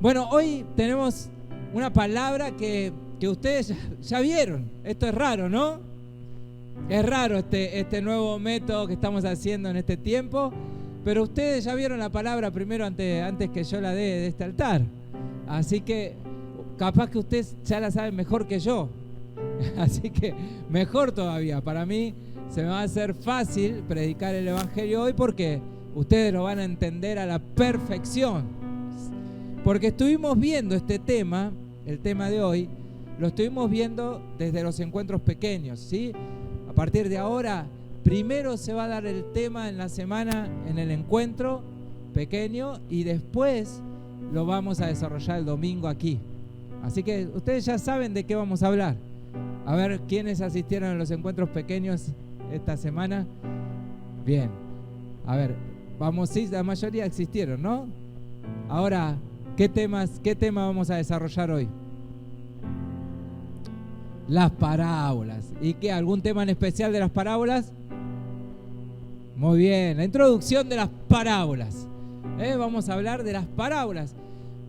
Bueno, hoy tenemos una palabra que ustedes ya vieron. Esto es raro, ¿no? Es raro este nuevo método que estamos haciendo en este tiempo, pero ustedes ya vieron la palabra primero antes que yo la dé de este altar. Así que capaz que ustedes ya la saben mejor que yo. Así que mejor todavía. Para mí se me va a hacer fácil predicar el Evangelio hoy porque ustedes lo van a entender a la perfección. Porque estuvimos viendo este tema, el tema de hoy, lo estuvimos viendo desde los encuentros pequeños, ¿sí? A partir de ahora, primero se va a dar el tema en la semana en el encuentro pequeño y después lo vamos a desarrollar el domingo aquí. Así que ustedes ya saben de qué vamos a hablar. A ver, ¿quiénes asistieron a los encuentros pequeños esta semana? Bien. A ver, vamos, sí, la mayoría existieron, ¿no? Ahora, ¿qué tema vamos a desarrollar hoy? Las parábolas. ¿Y qué? ¿Algún tema en especial de las parábolas? Muy bien, la introducción de las parábolas. Vamos a hablar de las parábolas.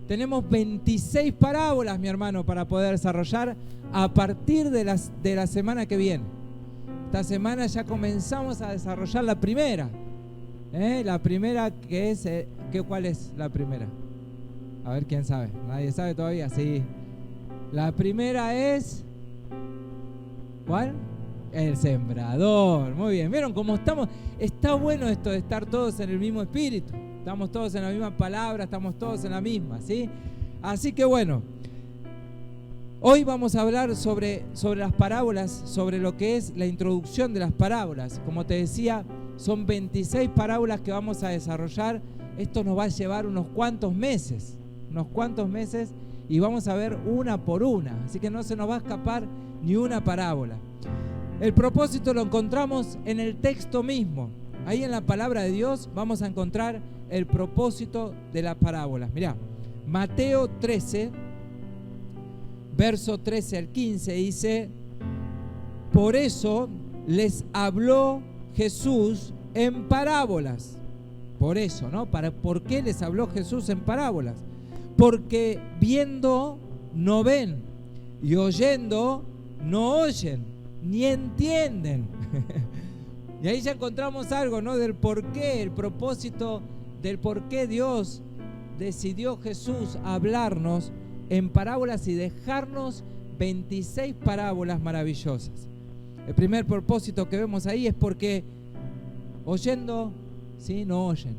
Tenemos 26 parábolas, mi hermano, para poder desarrollar a partir de la semana que viene. Esta semana ya comenzamos a desarrollar la primera. La primera que es... ¿cuál es la primera? A ver, ¿quién sabe? ¿Nadie sabe todavía? Sí. La primera es... ¿cuál? El sembrador. Muy bien. ¿Vieron cómo estamos? Está bueno esto de estar todos en el mismo espíritu. Estamos todos en la misma palabra, estamos todos en la misma, ¿sí? Así que bueno, hoy vamos a hablar sobre las parábolas, sobre lo que es la introducción de las parábolas. Como te decía, son 26 parábolas que vamos a desarrollar. Esto nos va a llevar unos cuantos meses y vamos a ver una por una. Así que no se nos va a escapar ni una parábola. El propósito lo encontramos en el texto mismo. Ahí en la palabra de Dios vamos a encontrar el propósito de las parábolas. Mirá, Mateo 13, verso 13 al 15 dice: por eso les habló Jesús en parábolas. Por eso, ¿no? ¿Por qué les habló Jesús en parábolas? Porque viendo no ven y oyendo no oyen, ni entienden. Y ahí ya encontramos algo, ¿no? Del por qué, el propósito del por qué Dios decidió Jesús hablarnos en parábolas y dejarnos 26 parábolas maravillosas. El primer propósito que vemos ahí es porque oyendo, sí, no oyen,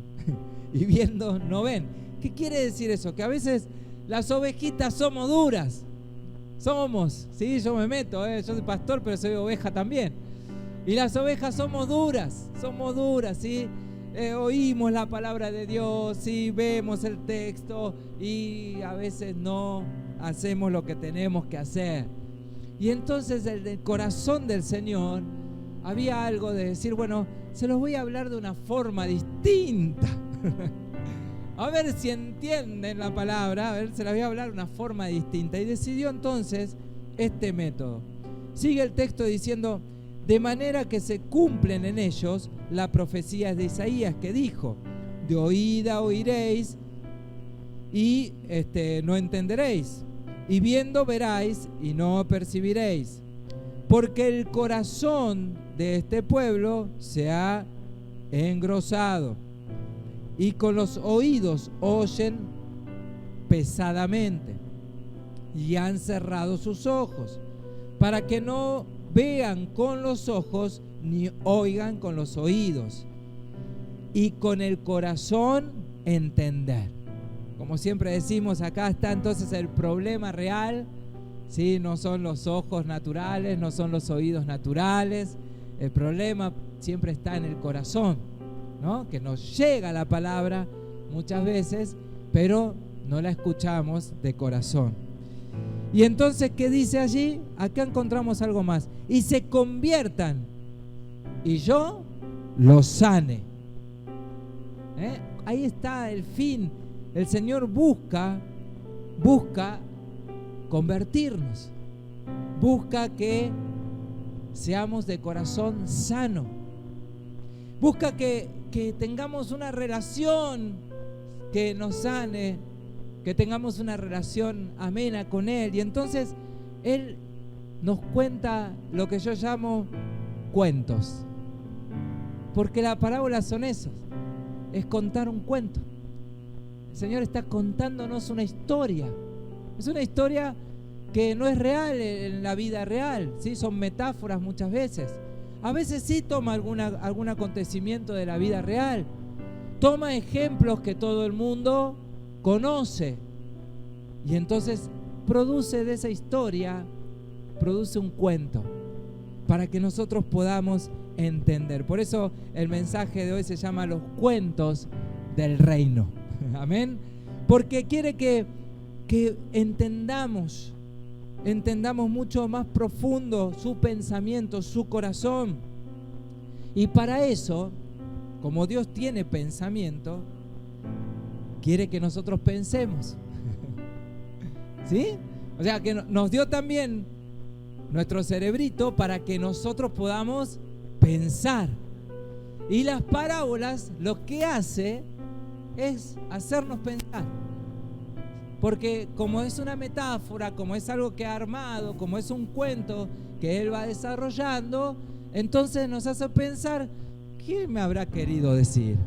y viendo no ven. ¿Qué quiere decir eso? Que a veces las ovejitas somos duras. Somos, sí, yo me meto, yo soy pastor, pero soy oveja también. Y las ovejas somos duras, ¿sí? Oímos la palabra de Dios, sí, vemos el texto y a veces no hacemos lo que tenemos que hacer. Y entonces en el corazón del Señor había algo de decir, bueno, se los voy a hablar de una forma distinta. A ver si entienden la palabra, se las voy a hablar de una forma distinta. Y decidió entonces este método. Sigue el texto diciendo: de manera que se cumplen en ellos las profecías de Isaías que dijo: de oída oiréis y no entenderéis, y viendo veráis y no percibiréis, porque el corazón de este pueblo se ha engrosado y con los oídos oyen pesadamente y han cerrado sus ojos para que no vean con los ojos ni oigan con los oídos y con el corazón entender. Como siempre decimos, acá está entonces el problema real, ¿sí? No son los ojos naturales, no son los oídos naturales. El problema siempre está en el corazón, ¿no? Que nos llega la palabra muchas veces, pero no la escuchamos de corazón. Y entonces, ¿qué dice allí? Acá encontramos algo más. Y se conviertan y yo los sane. Ahí está el fin. El Señor busca convertirnos. Busca que seamos de corazón sano. Busca que tengamos una relación que nos sane que tengamos una relación amena con Él. Y entonces Él nos cuenta lo que yo llamo cuentos. Porque las parábolas son esos, es contar un cuento. El Señor está contándonos una historia. Es una historia que no es real en la vida real, ¿sí? Son metáforas muchas veces. A veces sí toma algún acontecimiento de la vida real. Toma ejemplos que todo el mundo conoce. Y entonces produce de esa historia, produce un cuento para que nosotros podamos entender. Por eso el mensaje de hoy se llama Los cuentos del reino. Amén. Porque quiere que entendamos mucho más profundo su pensamiento, su corazón. Y para eso, como Dios tiene pensamiento, quiere que nosotros pensemos. ¿Sí? O sea, que nos dio también nuestro cerebrito para que nosotros podamos pensar. Y las parábolas lo que hace es hacernos pensar. Porque como es una metáfora, como es algo que ha armado, como es un cuento que Él va desarrollando, entonces nos hace pensar, ¿qué me habrá querido decir?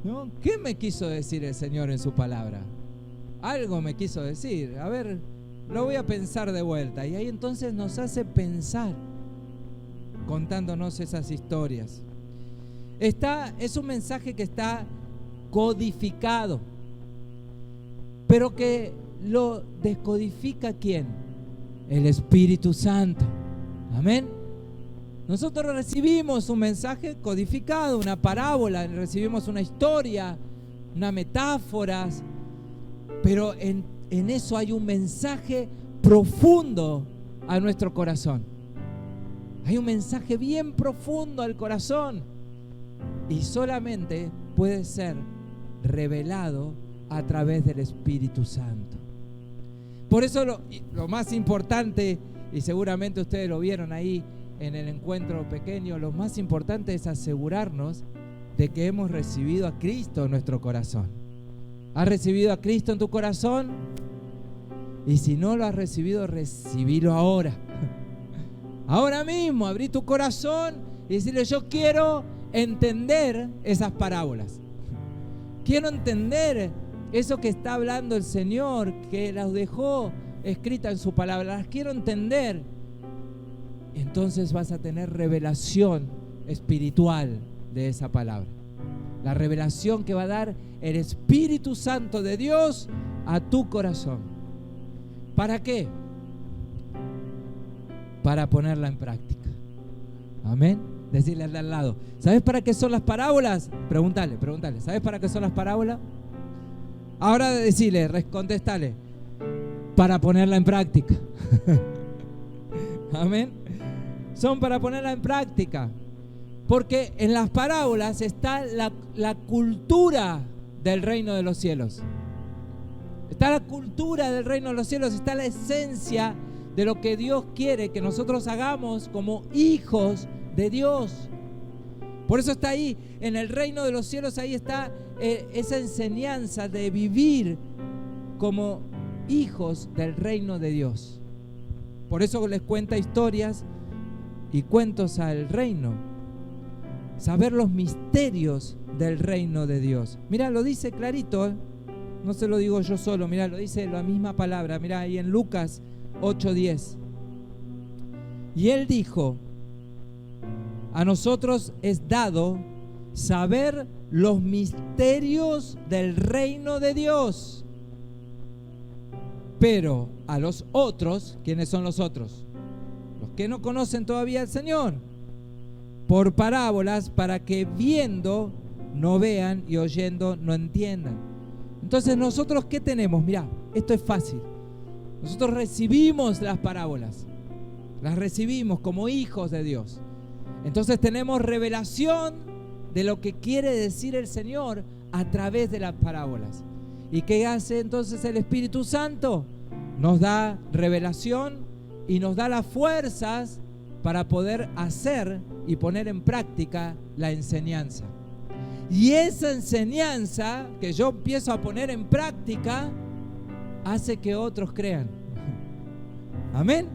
¿No? ¿Qué me quiso decir el Señor en su palabra? Algo me quiso decir. A ver, lo voy a pensar de vuelta. Y ahí entonces nos hace pensar, contándonos esas historias. Es un mensaje que está codificado, pero que lo descodifica ¿quién? El Espíritu Santo. Amén. Nosotros recibimos un mensaje codificado, una parábola, recibimos una historia, una metáfora, pero en eso hay un mensaje profundo a nuestro corazón. Hay un mensaje bien profundo al corazón y solamente puede ser revelado a través del Espíritu Santo. Por eso lo más importante, y seguramente ustedes lo vieron ahí en el encuentro pequeño, lo más importante es asegurarnos de que hemos recibido a Cristo en nuestro corazón. ¿Has recibido a Cristo en tu corazón? Y si no lo has recibido, recibilo ahora. Ahora mismo, abrí tu corazón y decirle: yo quiero entender esas parábolas. Quiero entender eso que está hablando el Señor, que las dejó escritas en su palabra. Las quiero entender. Entonces vas a tener revelación espiritual de esa palabra. La revelación que va a dar el Espíritu Santo de Dios a tu corazón. ¿Para qué? Para ponerla en práctica. Amén. Decirle al de al lado: ¿sabes para qué son las parábolas? Pregúntale. ¿Sabes para qué son las parábolas? Ahora decirle, contestale: para ponerla en práctica. Amén. Son para ponerla en práctica. Porque en las parábolas está la cultura del reino de los cielos. Está la cultura del reino de los cielos, está la esencia de lo que Dios quiere que nosotros hagamos como hijos de Dios. Por eso está ahí, en el reino de los cielos, ahí está esa enseñanza de vivir como hijos del reino de Dios. Por eso les cuenta historias y cuentos al reino. Saber los misterios del reino de Dios. Mira, lo dice clarito, ¿eh? No se lo digo yo solo, mira, lo dice la misma palabra. Mira, ahí en Lucas 8:10. Y Él dijo: a nosotros es dado saber los misterios del reino de Dios. Pero a los otros, ¿quiénes son los otros? Los que no conocen todavía al Señor, por parábolas, para que viendo no vean y oyendo no entiendan. Entonces nosotros, ¿qué tenemos? Mirá, esto es fácil. Nosotros recibimos las parábolas, las recibimos como hijos de Dios. Entonces tenemos revelación de lo que quiere decir el Señor a través de las parábolas. ¿Y qué hace entonces el Espíritu Santo? Nos da revelación y nos da las fuerzas para poder hacer y poner en práctica la enseñanza. Y esa enseñanza que yo empiezo a poner en práctica hace que otros crean. Amén.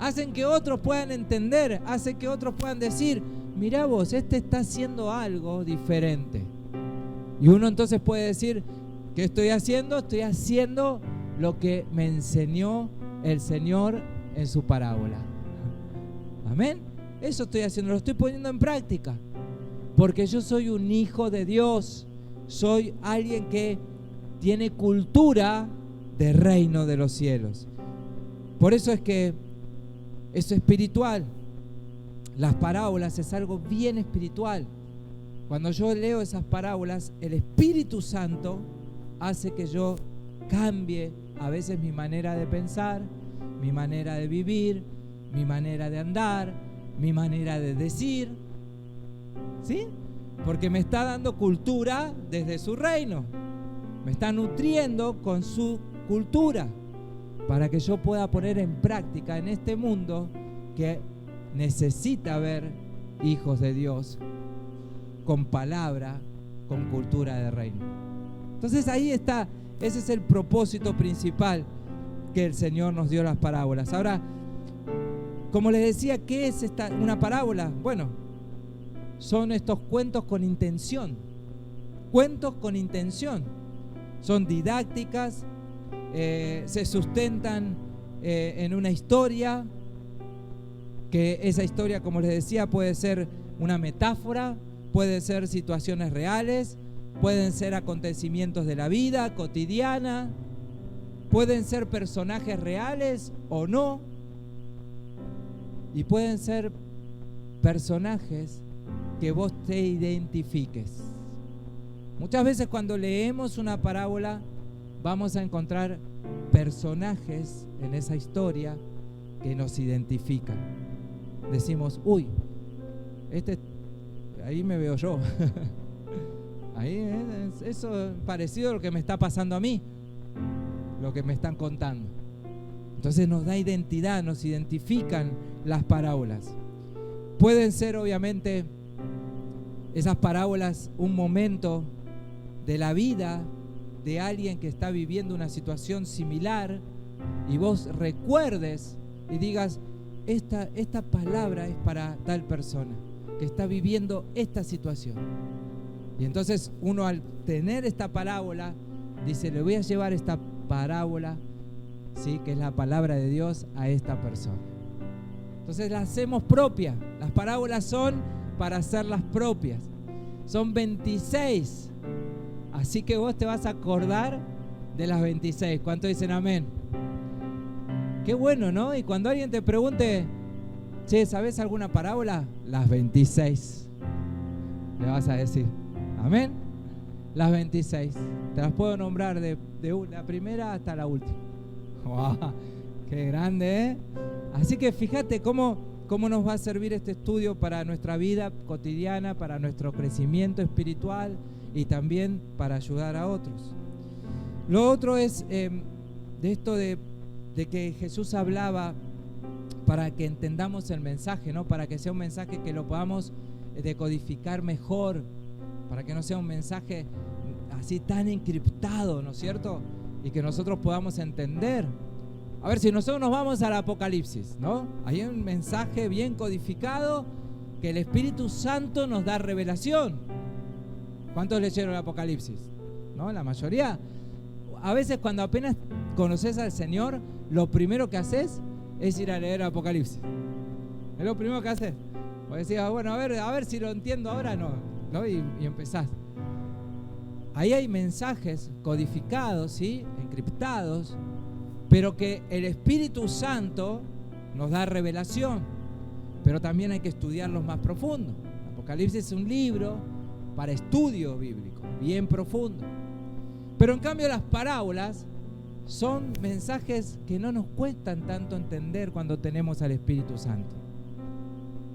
Hacen que otros puedan entender, hace que otros puedan decir, mirá vos, este está haciendo algo diferente. Y uno entonces puede decir, ¿qué estoy haciendo? Estoy haciendo lo que me enseñó el Señor en su parábola. Amén. Eso estoy haciendo, lo estoy poniendo en práctica. Porque yo soy un hijo de Dios. Soy alguien que tiene cultura de reino de los cielos. Por eso es que eso es espiritual. Las parábolas es algo bien espiritual. Cuando yo leo esas parábolas, el Espíritu Santo hace que yo cambie a veces mi manera de pensar, mi manera de vivir, mi manera de andar, mi manera de decir. ¿Sí? Porque me está dando cultura desde su reino. Me está nutriendo con su cultura para que yo pueda poner en práctica en este mundo que necesita ver hijos de Dios con palabra, con cultura de reino. Entonces ahí está, ese es el propósito principal que el Señor nos dio las parábolas. Ahora, como les decía, ¿qué es una parábola? Bueno, son estos cuentos con intención. Cuentos con intención. Son didácticas, se sustentan en una historia, que esa historia, como les decía, puede ser una metáfora, puede ser situaciones reales, pueden ser acontecimientos de la vida cotidiana, pueden ser personajes reales o no, y pueden ser personajes que vos te identifiques. Muchas veces cuando leemos una parábola vamos a encontrar personajes en esa historia que nos identifican. Decimos, uy, ahí me veo yo. Ahí eso es parecido a lo que me está pasando a mí, lo que me están contando. Entonces nos da identidad, nos identifican las parábolas. Pueden ser obviamente esas parábolas un momento de la vida de alguien que está viviendo una situación similar y vos recuerdes y digas, esta palabra es para tal persona que está viviendo esta situación. Y entonces uno, al tener esta parábola, dice, le voy a llevar esta parábola, ¿sí?, que es la palabra de Dios, a esta persona. Entonces la hacemos propia. Las parábolas son para hacerlas propias. Son 26. Así que vos te vas a acordar de las 26. ¿Cuántos dicen amén? Qué bueno, ¿no? Y cuando alguien te pregunte, che, ¿sabés alguna parábola? Las 26. Le vas a decir, amén. Las 26. Te las puedo nombrar de la primera hasta la última. ¡Wow! ¡Qué grande, eh! Así que fíjate cómo nos va a servir este estudio para nuestra vida cotidiana, para nuestro crecimiento espiritual y también para ayudar a otros. Lo otro es de esto de que Jesús hablaba para que entendamos el mensaje, ¿no? Para que sea un mensaje que lo podamos decodificar mejor, para que no sea un mensaje así tan encriptado, ¿no es cierto? Y que nosotros podamos entender. A ver, si nosotros nos vamos al Apocalipsis, ¿no? Hay un mensaje bien codificado que el Espíritu Santo nos da revelación. ¿Cuántos leyeron el Apocalipsis? ¿No? La mayoría. A veces cuando apenas conoces al Señor, lo primero que haces es ir a leer el Apocalipsis. Es lo primero que haces. O decías, bueno, a ver si lo entiendo ahora, ¿no? Y empezás. Ahí hay mensajes codificados, ¿sí?, encriptados, pero que el Espíritu Santo nos da revelación. Pero también hay que estudiarlos más profundo. El Apocalipsis es un libro para estudio bíblico, bien profundo. Pero en cambio las parábolas son mensajes que no nos cuestan tanto entender cuando tenemos al Espíritu Santo.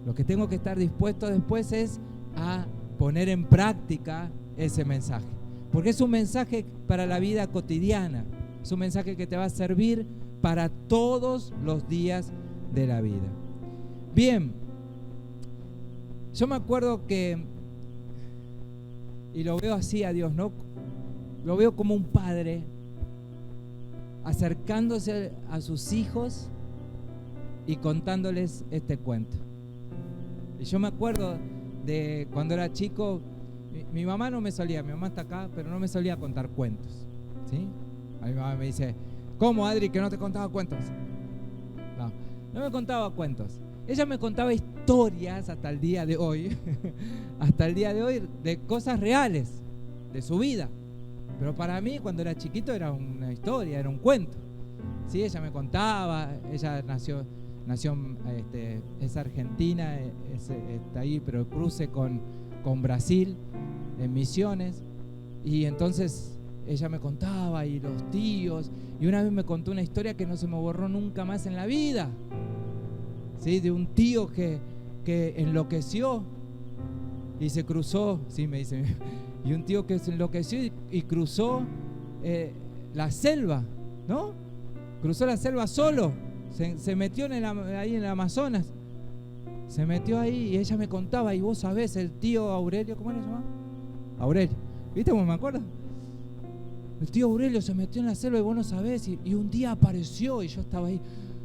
Lo que tengo que estar dispuesto después es a poner en práctica ese mensaje. Porque es un mensaje para la vida cotidiana. Es un mensaje que te va a servir para todos los días de la vida. Bien, yo me acuerdo que y lo veo así a Dios, ¿no? Lo veo como un padre acercándose a sus hijos y contándoles este cuento. Y yo me acuerdo de cuando era chico, mi mamá no me solía, mi mamá está acá, pero no me solía contar cuentos, ¿sí? A mi mamá me dice, ¿cómo, Adri, que no te contaba cuentos? No me contaba cuentos. Ella me contaba historias hasta el día de hoy, de cosas reales, de su vida. Pero para mí, cuando era chiquito, era una historia, era un cuento. Sí, ella me contaba, ella nació es argentina, está ahí, pero cruce con Brasil, en Misiones. Y entonces ella me contaba, y los tíos, y una vez me contó una historia que no se me borró nunca más en la vida. ¿Sí? De un tío que enloqueció y se cruzó, sí, me dice, y un tío que se enloqueció y cruzó la selva, ¿no? Cruzó la selva solo, se metió ahí en el Amazonas, se metió ahí, y ella me contaba, y vos sabés, el tío Aurelio, ¿cómo le llamaba? Aurelio, ¿viste cómo me acuerdo? El tío Aurelio se metió en la selva y vos no sabés, y un día apareció, y yo estaba ahí.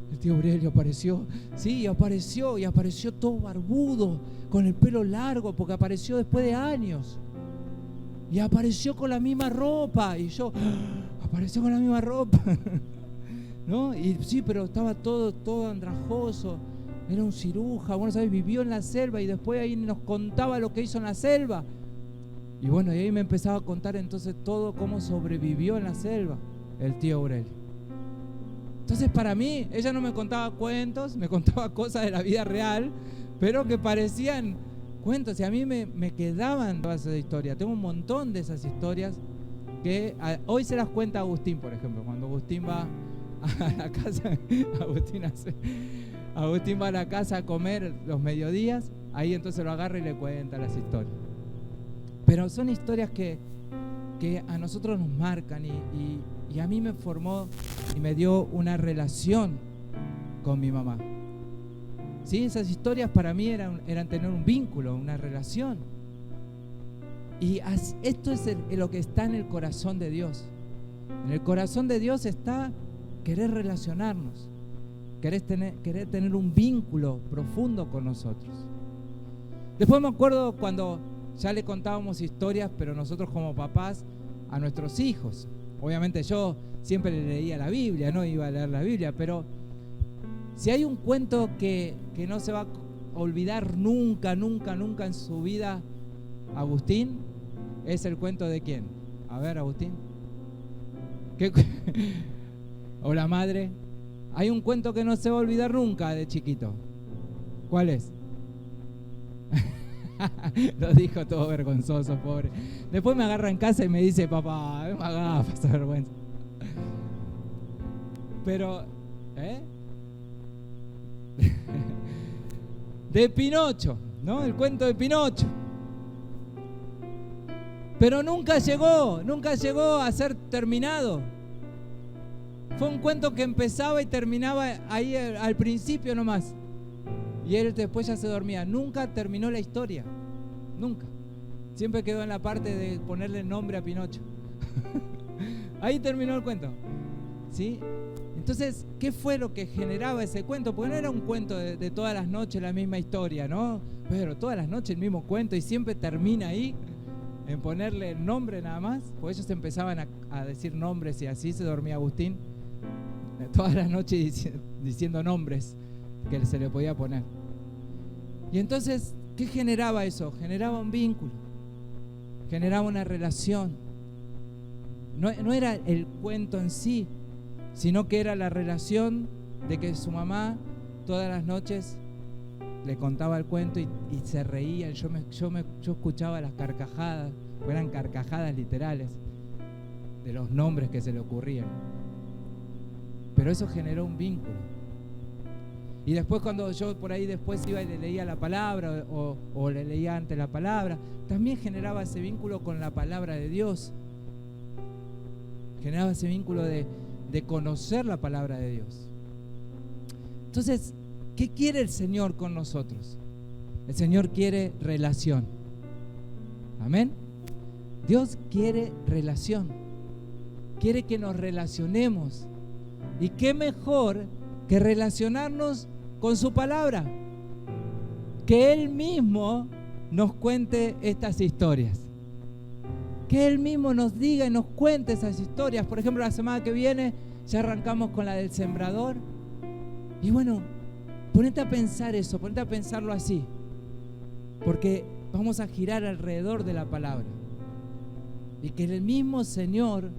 El tío Aurelio apareció, sí, y apareció todo barbudo, con el pelo largo, porque apareció después de años. Y apareció con la misma ropa, y yo, apareció con la misma ropa, ¿no? Y sí, pero estaba todo andrajoso, era un ciruja, bueno, ¿sabes? Vivió en la selva y después ahí nos contaba lo que hizo en la selva. Y bueno, y ahí me empezaba a contar entonces todo cómo sobrevivió en la selva el tío Aurelio. Entonces para mí, ella no me contaba cuentos, me contaba cosas de la vida real, pero que parecían cuentos, y a mí me quedaban todas esas historias. Tengo un montón de esas historias que hoy se las cuenta Agustín, por ejemplo. Cuando Agustín va a la casa, Agustín va a la casa a comer los mediodías, ahí entonces lo agarra y le cuenta las historias. Pero son historias que a nosotros nos marcan y a mí me formó y me dio una relación con mi mamá. ¿Sí? Esas historias para mí eran tener un vínculo, una relación. Y esto es lo que está en el corazón de Dios. En el corazón de Dios está querer relacionarnos, querer tener un vínculo profundo con nosotros. Después me acuerdo cuando ya le contábamos historias, pero nosotros como papás, a nuestros hijos. Obviamente yo siempre le leía la Biblia, no iba a leer la Biblia, pero si hay un cuento que no se va a olvidar nunca en su vida, Agustín, es el cuento de ¿quién? A ver, Agustín. O la madre. Hay un cuento que no se va a olvidar nunca de chiquito. ¿Cuál es? Lo dijo todo vergonzoso, pobre. Después me agarra en casa y me dice, papá, no me hagas pasar vergüenza. Pero, de Pinocho, ¿no? El cuento de Pinocho. Pero nunca llegó a ser terminado. Fue un cuento que empezaba y terminaba ahí al principio nomás. Y él después ya se dormía. Nunca terminó la historia. Nunca. Siempre quedó en la parte de ponerle nombre a Pinocho. Ahí terminó el cuento. ¿Sí? Entonces, ¿qué fue lo que generaba ese cuento? Porque no era un cuento de todas las noches la misma historia, ¿no? Pero todas las noches el mismo cuento y siempre termina ahí en ponerle el nombre nada más. Pues ellos empezaban a decir nombres y así se dormía Agustín. Todas las noches diciendo nombres que se le podía poner. Y entonces, ¿qué generaba eso? Generaba un vínculo, generaba una relación. No era el cuento en sí, sino que era la relación de que su mamá todas las noches le contaba el cuento y se reía. Yo escuchaba las carcajadas, eran carcajadas literales de los nombres que se le ocurrían. Pero eso generó un vínculo. Y después cuando yo por ahí después iba y le leía la palabra o le leía antes la palabra, también generaba ese vínculo con la palabra de Dios. Generaba ese vínculo de conocer la palabra de Dios. Entonces, ¿qué quiere el Señor con nosotros? El Señor quiere relación. Amén. Dios quiere relación, quiere que nos relacionemos. ¿Y qué mejor que relacionarnos con su palabra? Que Él mismo nos cuente estas historias. Que Él mismo nos diga y nos cuente esas historias. Por ejemplo, la semana que viene ya arrancamos con la del sembrador. Y bueno, ponete a pensar eso, ponete a pensarlo así. Porque vamos a girar alrededor de la palabra. Y que el mismo Señor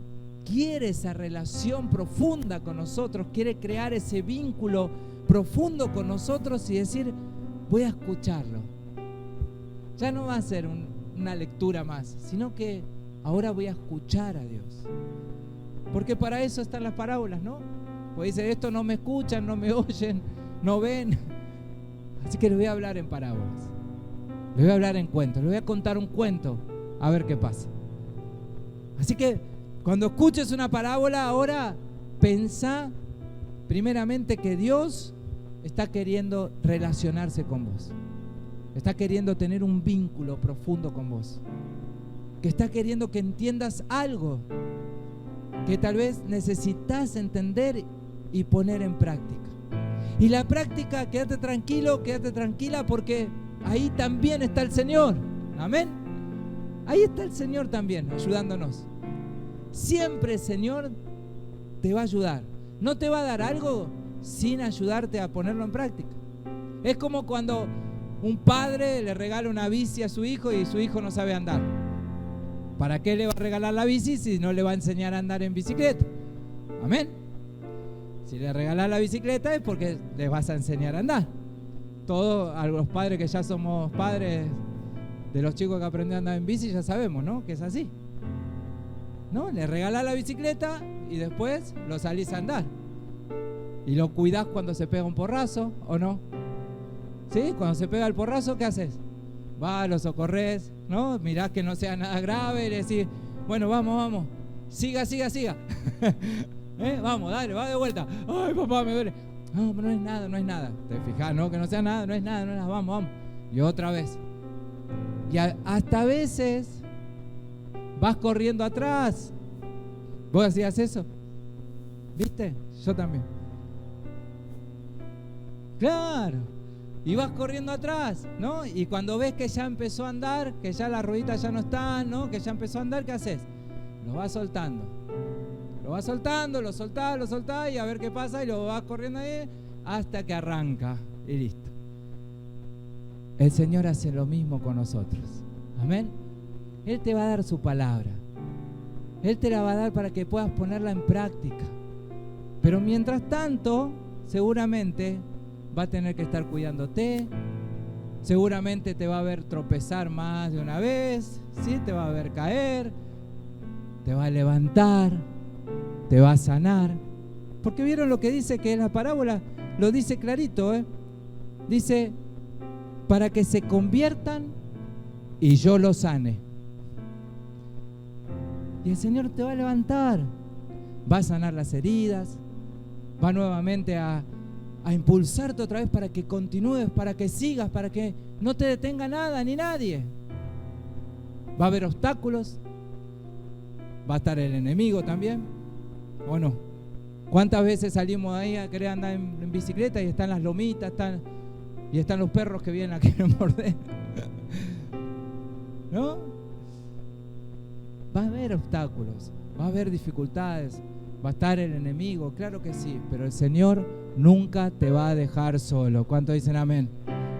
quiere esa relación profunda con nosotros, quiere crear ese vínculo profundo con nosotros y decir, voy a escucharlo. Ya no va a ser una lectura más, sino que ahora voy a escuchar a Dios. Porque para eso están las parábolas, ¿no? Pues dice, esto no me escuchan, no me oyen, no ven. Así que les voy a hablar en parábolas. Les voy a hablar en cuentos, les voy a contar un cuento, a ver qué pasa. Así que cuando escuches una parábola, ahora pensá primeramente que Dios está queriendo relacionarse con vos. Está queriendo tener un vínculo profundo con vos. Que está queriendo que entiendas algo que tal vez necesitas entender y poner en práctica. Y la práctica, quédate tranquilo, quédate tranquila, porque ahí también está el Señor. Amén. Ahí está el Señor también, ayudándonos. Siempre el Señor te va a ayudar. No te va a dar algo sin ayudarte a ponerlo en práctica. Es como cuando un padre le regala una bici a su hijo y su hijo no sabe andar. ¿Para qué le va a regalar la bici si no le va a enseñar a andar en bicicleta? Amén. Si le regalas la bicicleta es porque les vas a enseñar a andar. Todos a los padres que ya somos padres de los chicos que aprenden a andar en bici ya sabemos, ¿no? Que es así. ¿No? Le regalás la bicicleta y después lo salís a andar. Y lo cuidás cuando se pega un porrazo, ¿o no? ¿Sí? Cuando se pega el porrazo, ¿qué haces? Vas, lo socorres, ¿no? Mirás que no sea nada grave y le decís, bueno, vamos, siga. Vamos, dale, va de vuelta. Ay, papá, me duele. No, pero no es nada. Te fijás, ¿no? Que no sea nada, no es nada, vamos. Y otra vez. Y hasta a veces vas corriendo atrás. ¿Vos hacías eso? ¿Viste? Yo también. Claro. Y vas corriendo atrás, ¿no? Y cuando ves que ya empezó a andar, que ya las rueditas ya no están, ¿no? Que ya empezó a andar, ¿qué haces? Lo vas soltando. Lo soltás y a ver qué pasa y lo vas corriendo ahí hasta que arranca y listo. El Señor hace lo mismo con nosotros. Amén. Él te va a dar su palabra. Él te la va a dar para que puedas ponerla en práctica. Pero mientras tanto, seguramente va a tener que estar cuidándote. Seguramente te va a ver tropezar más de una vez, ¿sí? Te va a ver caer, te va a levantar, te va a sanar. Porque vieron lo que dice, que en la parábola lo dice clarito, Dice, para que se conviertan y yo los sane. Y el Señor te va a levantar, va a sanar las heridas, va nuevamente a impulsarte otra vez para que continúes, para que sigas, para que no te detenga nada ni nadie. Va a haber obstáculos, va a estar el enemigo también, ¿o no? ¿Cuántas veces salimos de ahí a querer andar en bicicleta y están las lomitas, y están los perros que vienen a querer morder? ¿No? Va a haber obstáculos, va a haber dificultades, va a estar el enemigo, claro que sí, pero el Señor nunca te va a dejar solo. ¿Cuántos dicen amén?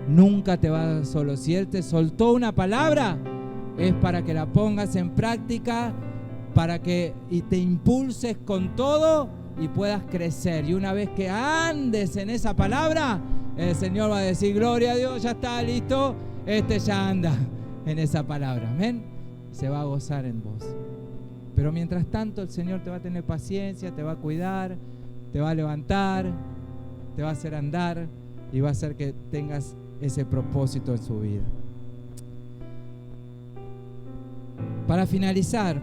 Nunca te va a dejar solo. Si Él te soltó una palabra, es para que la pongas en práctica, y te impulses con todo y puedas crecer. Y una vez que andes en esa palabra, el Señor va a decir, gloria a Dios, ya está listo, ya anda en esa palabra. Amén. Se va a gozar en vos. Pero mientras tanto el Señor te va a tener paciencia, te va a cuidar, te va a levantar, te va a hacer andar y va a hacer que tengas ese propósito en su vida. Para finalizar,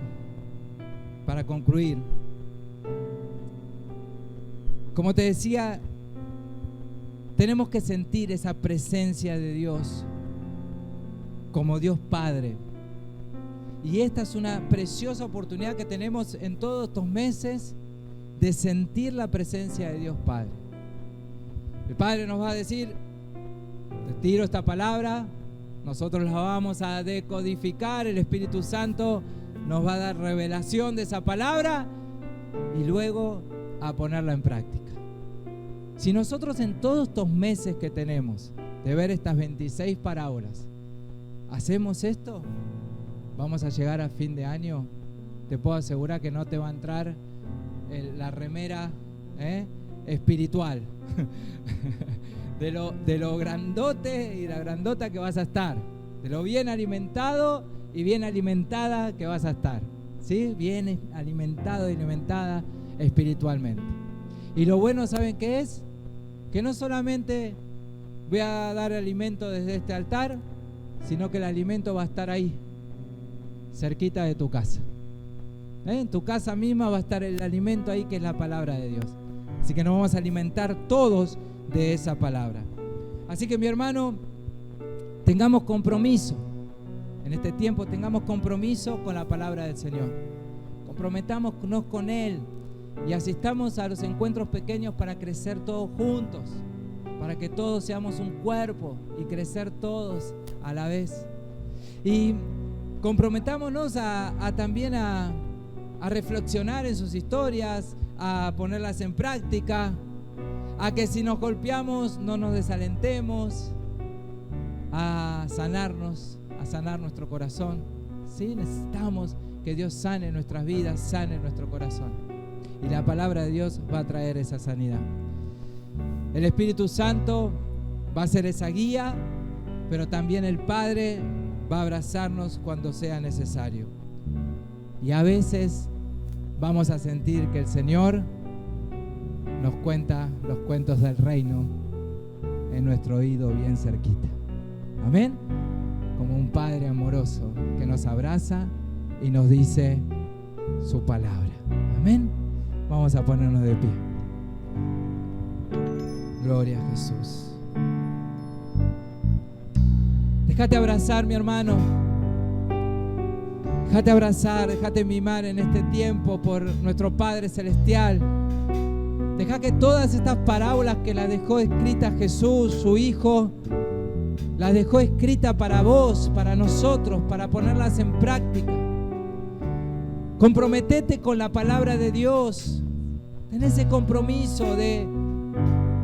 para concluir, como te decía, tenemos que sentir esa presencia de Dios como Dios Padre. Y esta es una preciosa oportunidad que tenemos en todos estos meses de sentir la presencia de Dios Padre. El Padre nos va a decir: te tiro esta palabra, nosotros la vamos a decodificar, el Espíritu Santo nos va a dar revelación de esa palabra y luego a ponerla en práctica. Si nosotros en todos estos meses que tenemos de ver estas 26 parábolas hacemos esto, vamos a llegar a fin de año. Te puedo asegurar que no te va a entrar la remera espiritual de lo grandote y la grandota que vas a estar, de lo bien alimentado y bien alimentada que vas a estar, ¿sí? Bien alimentado y alimentada espiritualmente. Y lo bueno, ¿saben qué es? Que no solamente voy a dar alimento desde este altar, sino que el alimento va a estar ahí, cerquita de tu casa. En tu casa misma va a estar el alimento ahí, que es la palabra de Dios. Así que nos vamos a alimentar todos de esa palabra. Así que, mi hermano, tengamos compromiso. En este tiempo tengamos compromiso con la palabra del Señor. Comprometámonos con Él y asistamos a los encuentros pequeños para crecer todos juntos, para que todos seamos un cuerpo y crecer todos a la vez. Y comprometámonos también a reflexionar en sus historias, a ponerlas en práctica, a que si nos golpeamos no nos desalentemos, a sanarnos, a sanar nuestro corazón. Sí, necesitamos que Dios sane nuestras vidas, sane nuestro corazón. Y la palabra de Dios va a traer esa sanidad. El Espíritu Santo va a ser esa guía, pero también el Padre va a abrazarnos cuando sea necesario. Y a veces vamos a sentir que el Señor nos cuenta los cuentos del reino en nuestro oído bien cerquita. Amén. Como un Padre amoroso que nos abraza y nos dice su palabra. Amén. Vamos a ponernos de pie. Gloria a Jesús. Déjate abrazar, mi hermano. Déjate abrazar, déjate mimar en este tiempo por nuestro Padre Celestial. Deja que todas estas parábolas que las dejó escritas Jesús, su Hijo, las dejó escritas para vos, para nosotros, para ponerlas en práctica. Comprometete con la palabra de Dios. Ten ese compromiso de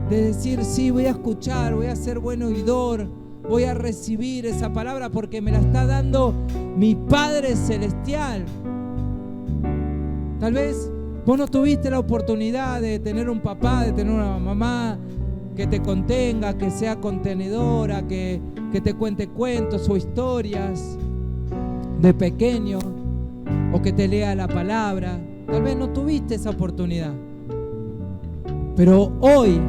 decir: sí, voy a escuchar, voy a ser buen oidor, voy a recibir esa palabra porque me la está dando mi Padre Celestial. Tal vez vos no tuviste la oportunidad de tener un papá, de tener una mamá que te contenga, que sea contenedora, que te cuente cuentos o historias de pequeño, o que te lea la palabra. Tal vez no tuviste esa oportunidad, pero hoy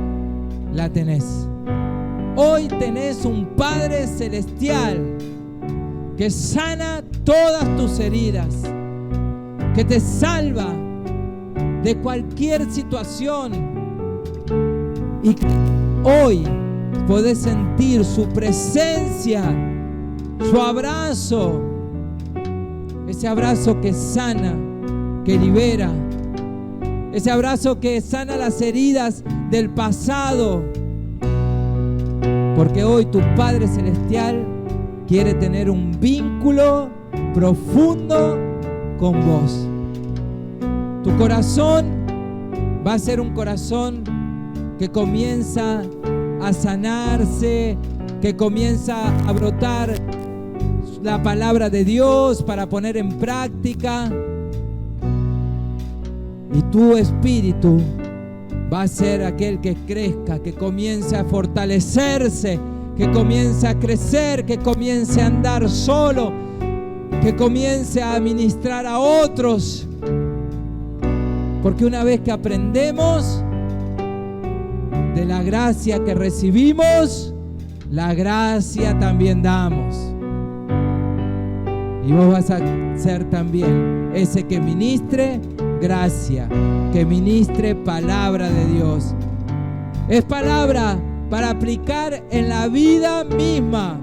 la tenés. Hoy tenés un Padre Celestial que sana todas tus heridas, que te salva de cualquier situación, y hoy podés sentir su presencia, su abrazo, ese abrazo que sana, que libera, ese abrazo que sana las heridas del pasado, porque hoy tu Padre Celestial quiere tener un vínculo profundo con vos. Tu corazón va a ser un corazón que comienza a sanarse, que comienza a brotar la palabra de Dios para poner en práctica. Y tu espíritu va a ser aquel que crezca, que comience a fortalecerse, que comience a crecer, que comience a andar solo, que comience a ministrar a otros. Porque una vez que aprendemos de la gracia que recibimos, la gracia también damos. Y vos vas a ser también ese que ministre gracia, que ministre palabra de Dios. Es palabra para aplicar en la vida misma.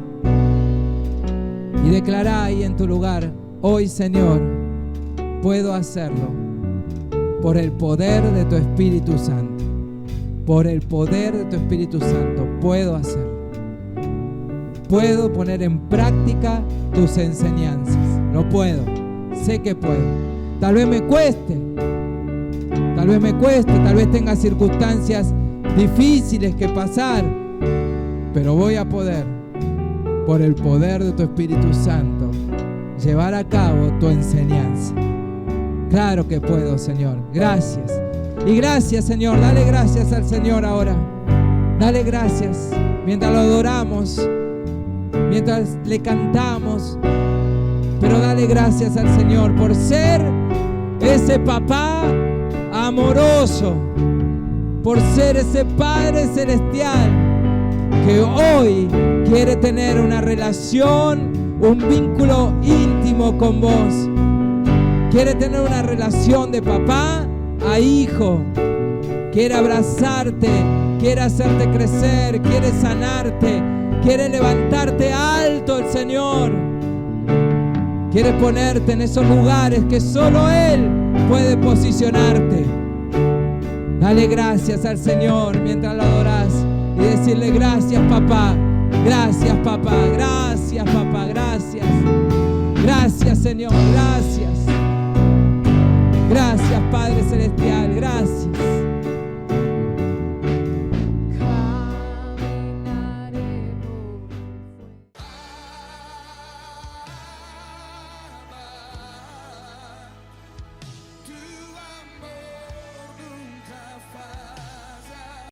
Y declará ahí en tu lugar: Hoy, Señor, puedo hacerlo por el poder de tu Espíritu Santo. Por el poder de tu Espíritu Santo puedo hacerlo. Puedo poner en práctica tus enseñanzas. Lo puedo. Sé que puedo. Tal vez me cueste. Tal vez tenga circunstancias difíciles que pasar. Pero voy a poder, por el poder de tu Espíritu Santo, llevar a cabo tu enseñanza. Claro que puedo, Señor. Gracias. Y gracias, Señor. Dale gracias al Señor ahora. Dale gracias mientras lo adoramos, mientras le cantamos. Pero dale gracias al Señor por ser ese papá amoroso, por ser ese Padre celestial que hoy quiere tener una relación, un vínculo íntimo con vos. Quiere tener una relación de papá a hijo. Quiere abrazarte, quiere hacerte crecer, quiere sanarte, quiere levantarte alto el Señor. Quiere ponerte en esos lugares que solo Él puede posicionarte. Dale gracias al Señor mientras lo adorás y decirle gracias papá, gracias papá, gracias papá, gracias. Gracias Señor, gracias. Gracias Padre Celestial, gracias.